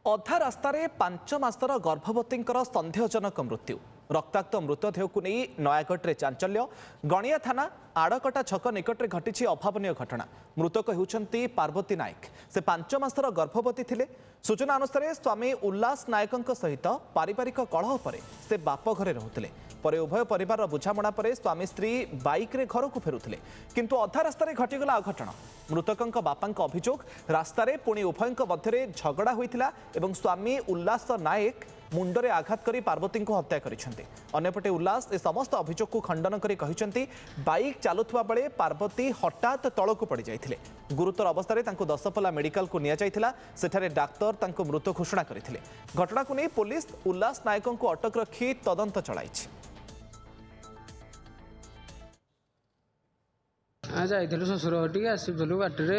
अधा रास्तार 5 मासर गर्भवती सन्देहजनक मृत्यु रक्ताक्त मृतदेह को नहीं नयागढ़ चांचल्य गणिया थाना आड़कटा छक निकट में घटी अभावन घटना मृतक होती पार्वती नायक से 5 मासर गर्भवती थिले। सूचना अनुसार स्वामी उल्लास नायक सहित पारिवारिक कलह पर से बाप घरे रोते पर उभय परिवार बुझामणा पर स्वामी स्त्री बाइक रे घर को फेरुले किंतु अधा रास्तार घटीगला अघटन। मृतक बापा अभियोग रास्तार पुणी उभय मध्य झगड़ा होता एवं स्वामी उल्लास नायक मुंडरे आघात करी पार्वती को हत्या करिसेंते। अन्यपटे उल्लास ए समस्त अभियोग को खंडन करी कहिसेंती बाइक चालुथुवा बेले पार्वती हठात तळकु पड़ी जाइथिले। गुरुतर अवस्था तांको दसपल्ला मेडिकल को निया जाइथिला सेठारे डाक्टर तांको मृत घोषणा करथिले। घटना को नहीं पुलिस उल्लास नायक को अटक रखी तदंत चलाइछि। जाइलु शशुर घटी आसलु बाटे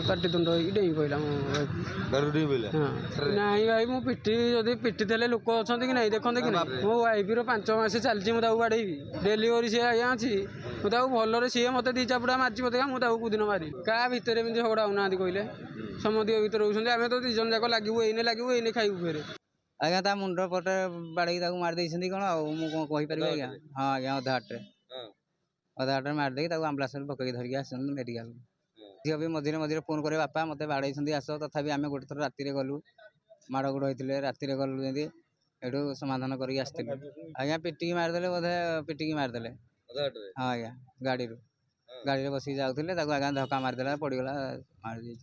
पाटितुंड डेई पड़ा नाई भाई मु पिटी जदि पिटी थे लोक अच्छा कि नहीं देखते कि नहीं मो वाइफर 5 मास चलती मुझे बाड़ेबी डेलीवरी सी आज्ञा अच्छी मुझे भलरे सी मत 2 चापुड़ा मार्च पता मुझे कौदिन मारी क्या भितर एमती झगड़ा होना कहले समझ भर रोचे आम तो 2 जन जाक लगे एने खाइबू फेरे आज्ञा ता मुंड पटे बाड़ी मारी कौन आईपर आज्ञा हाँ आज्ञा अधा हाट मारिदे आम्बुलांस पकड़ धरिक आस मेडिकल झील भी मझे मझे फोन करे बापा मत बाड़े आस तथापि आम गोटे थर राति गलु माड़ गोड़ होते राति गलु जमी एठू समाधान करके आज्ञा पिटिकी मारिदे बोधे पिटिकी मारिदे हाँ आज्ञा गाड़ी बसिक जाऊे आज्ञा धक्का मारिदेला पड़गला मारी